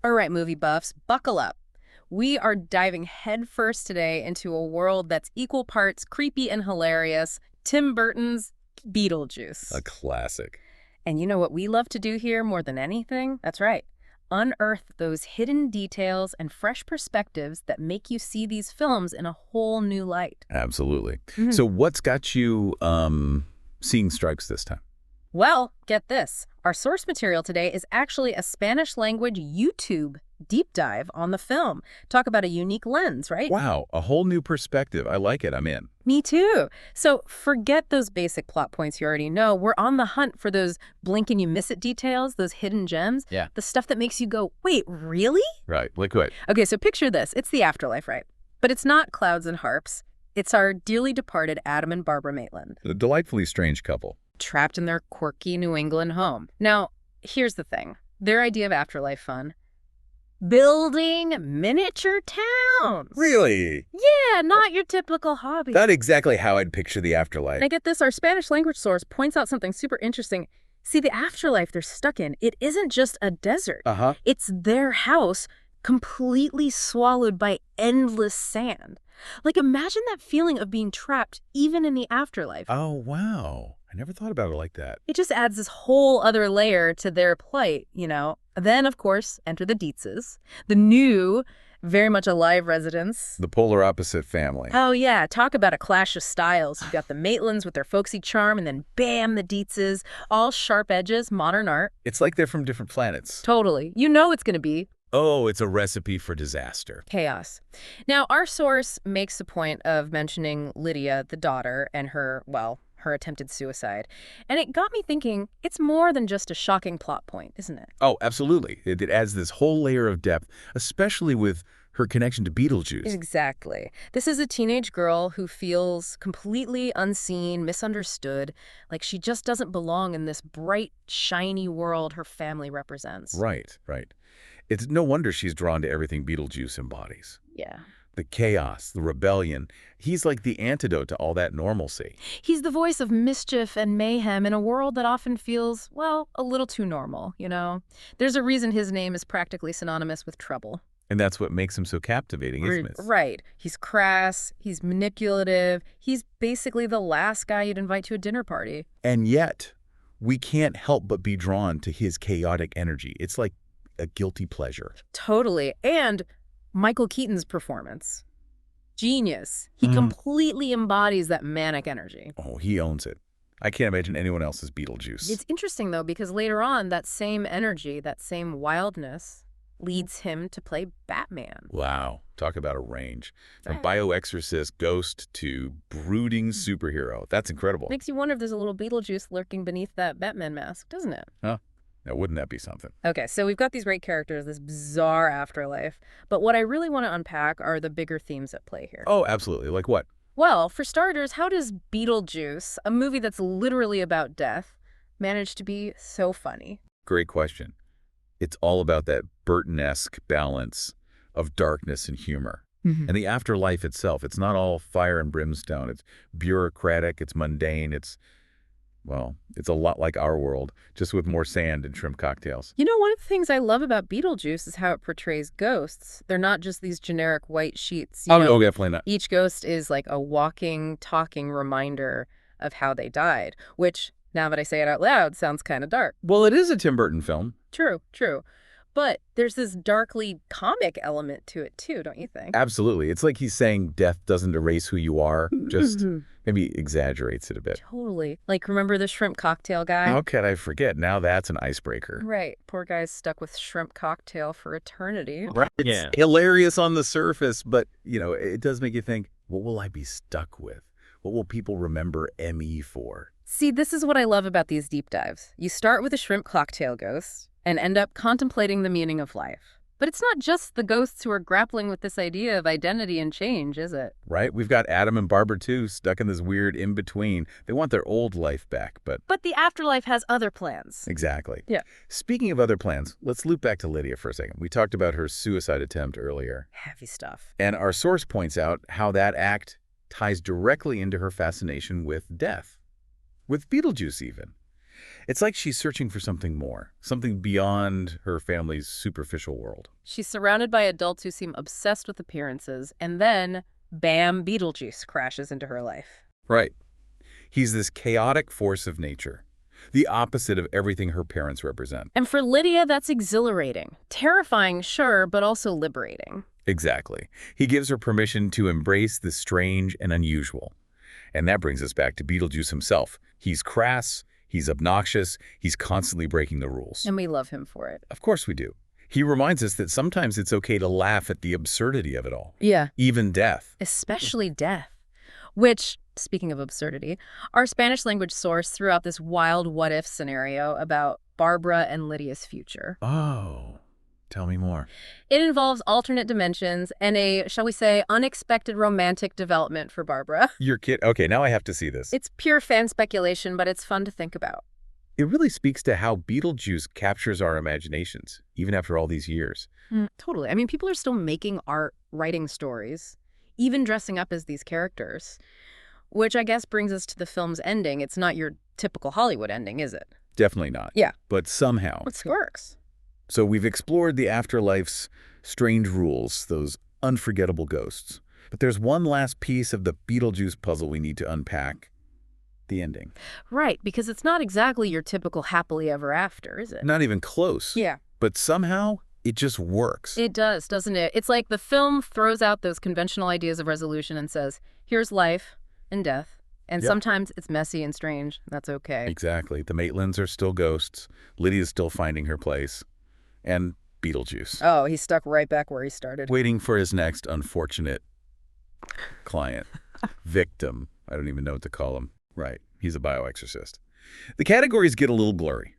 All right, movie buffs, buckle up. We are diving headfirst today into a world that's equal parts creepy and hilarious. Tim Burton's A Beetlejuice. classic. And you know what we love to do here more than anything? That's right. Unearth those hidden details and fresh perspectives that make you see these films in a whole new light. Absolutely. Mhm. So what's got you seeing strikes this time? Well, get this. Our source material today is actually a Spanish language YouTube deep dive on the film. Talk about a unique lens, right? Wow, a whole new perspective. I like it. I'm in. Me too. So forget those basic plot points you already know. We're on the hunt for those blink and you miss it details, those hidden gems. Yeah. The stuff that makes you go, wait, really? Right. Like what? Okay, so picture this. It's the afterlife, right? But it's not clouds and harps. It's our dearly departed Adam and Barbara Maitland, A delightfully strange couple. trapped in their quirky New England home. Now, here's the thing. Their idea of afterlife fun: building miniature towns. Really? Yeah, not your typical hobby. Not exactly how I'd picture the afterlife. And I get this, our Spanish language source points out something super interesting. See, the afterlife they're stuck in, it isn't just a desert. Uh-huh. It's their house completely swallowed by endless sand. Like, imagine that feeling of being trapped even in the afterlife. Oh, wow. I never thought about it like that. It just adds this whole other layer to their plight, you know? Then, of course, enter the Dietzes, the new, very much alive residents. The polar opposite family. Oh, yeah. Talk about a clash of styles. You've got the Maitlands with their folksy charm, and then bam, the Dietzes. All sharp edges, modern art. It's like they're from different planets. Totally. You know it's going to be Oh, it's a recipe for disaster. chaos. Now, our source makes a point of mentioning Lydia, the daughter, and her, well, her attempted suicide. And it got me thinking, it's more than just a shocking plot point, isn't it? Oh, absolutely. It adds this whole layer of depth, especially with her connection to Beetlejuice. Exactly. This is a teenage girl who feels completely unseen, misunderstood, like she just doesn't belong in this bright, shiny world her family represents. Right, right. It's no wonder she's drawn to everything Beetlejuice embodies. Yeah. The chaos, the rebellion. He's like the antidote to all that normalcy. He's the voice of mischief and mayhem in a world that often feels, well, a little too normal, you know? There's a reason his name is practically synonymous with trouble. And that's what makes him so captivating, isn't it? Right. He's crass, he's manipulative, he's basically the last guy you'd invite to a dinner party. And yet, we can't help but be drawn to his chaotic energy. It's like a guilty pleasure. Totally. And Michael Keaton's performance. Genius. He completely embodies that manic energy. Oh, he owns it. I can't imagine anyone else's Beetlejuice. It's interesting, though, because later on, that same energy, that same wildness, leads him to play Batman. Wow. Talk about a range. From Right. bio-exorcist ghost to brooding superhero. That's incredible. Makes you wonder if there's a little Beetlejuice lurking beneath that Batman mask, doesn't it? Now, wouldn't that be something? Okay, so we've got these great characters, this bizarre afterlife. But what I really want to unpack are the bigger themes at play here. Oh, absolutely. Like what? Well, for starters, how does Beetlejuice, a movie that's literally about death, manage to be so funny? Great question. It's all about that Burton-esque balance of darkness and humor. And the afterlife itself, it's not all fire and brimstone. It's bureaucratic, it's mundane, well, it's a lot like our world, just with more sand and shrimp cocktails. You know, one of the things I love about Beetlejuice is how it portrays ghosts. They're not just these generic white sheets. You know, Definitely not. each ghost is like a walking, talking reminder of how they died, which, now that I say it out loud, sounds kind of dark. Well, it is a Tim Burton film. True, true. But there's this darkly comic element to it too, don't you think? Absolutely. It's like he's saying death doesn't erase who you are, just maybe exaggerates it a bit. Totally. Like, remember the shrimp cocktail guy? How could I forget? Now that's an icebreaker. Right. Poor guy's stuck with shrimp cocktail for eternity. Right. It's hilarious on the surface, but, it does make you think, what will I be stuck with? What will people remember ME for? See, this is what I love about these deep dives. You start with a shrimp cocktail ghost and end up contemplating the meaning of life. But it's not just the ghosts who are grappling with this idea of identity and change, is it? Right? We've got Adam and Barbara, too, stuck in this weird in-between. They want their old life back, but... But the afterlife has other plans. Exactly. Yeah. Speaking of other plans, let's loop back to Lydia for a second. We talked about her suicide attempt earlier. Heavy stuff. And our source points out how that act ties directly into her fascination with death. With Beetlejuice, even. It's like she's searching for something more, something beyond her family's superficial world. She's surrounded by adults who seem obsessed with appearances, and then, bam, Beetlejuice crashes into her life. Right. He's this chaotic force of nature, the opposite of everything her parents represent. And for Lydia, that's exhilarating. Terrifying, sure, but also liberating. Exactly. He gives her permission to embrace the strange and unusual. And that brings us back to Beetlejuice himself. He's crass, he's obnoxious, he's constantly breaking the rules. And we love him for it. Of course we do. He reminds us that sometimes it's okay to laugh at the absurdity of it all. Yeah. Even death. Especially death. Which, speaking of absurdity, our Spanish language source threw out this wild what-if scenario about Barbara and Lydia's future. Oh, tell me more. It involves alternate dimensions and a, shall we say, unexpected romantic development for Barbara. Your kid? Okay, now I have to see this. It's pure fan speculation, but it's fun to think about. It really speaks to how Beetlejuice captures our imaginations, even after all these years. Totally. I mean, people are still making art, writing stories, even dressing up as these characters. Which I guess brings us to the film's ending. It's not your typical Hollywood ending, is it? Definitely not. Yeah. But somehow. It works. So we've explored the afterlife's strange rules, those unforgettable ghosts. But there's one last piece of the Beetlejuice puzzle we need to unpack. The ending. Right, because it's not exactly your typical happily ever after, is it? Not even close. Yeah. But somehow, it just works. It does, doesn't it? It's like the film throws out those conventional ideas of resolution and says, here's life and death. And sometimes it's messy and strange. That's okay. Exactly. The Maitlands are still ghosts. Lydia's still finding her place. And Beetlejuice. Oh, he's stuck right back where he started. Waiting for his next unfortunate client. Victim. I don't even know what to call him. Right. He's a bio-exorcist. The categories get a little blurry.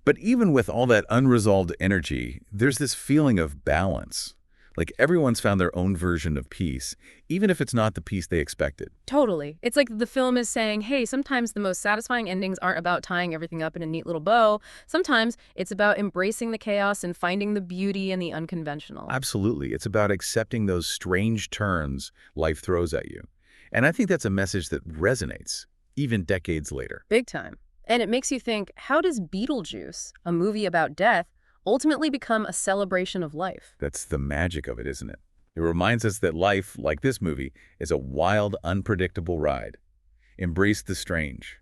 But even with all that unresolved energy, there's this feeling of balance. Like everyone's found their own version of peace, even if it's not the peace they expected. Totally. It's like the film is saying, hey, sometimes the most satisfying endings aren't about tying everything up in a neat little bow. Sometimes it's about embracing the chaos and finding the beauty in the unconventional. Absolutely. It's about accepting those strange turns life throws at you. And I think that's a message that resonates, even decades later. Big time. And it makes you think, how does Beetlejuice, a movie about death, ultimately become a celebration of life? That's the magic of it, isn't it? It reminds us that life, like this movie, is a wild, unpredictable ride. Embrace the strange.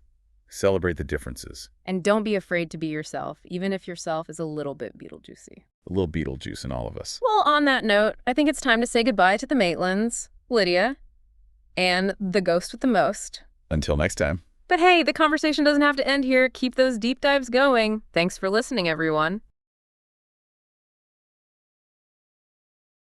Celebrate the differences. And don't be afraid to be yourself, even if yourself is a little bit Beetlejuicy. A little Beetlejuice in all of us. Well, on that note, I think it's time to say goodbye to the Maitlands, Lydia, and the ghost with the most. Until next time. But hey, the conversation doesn't have to end here. Keep those deep dives going. Thanks for listening, everyone.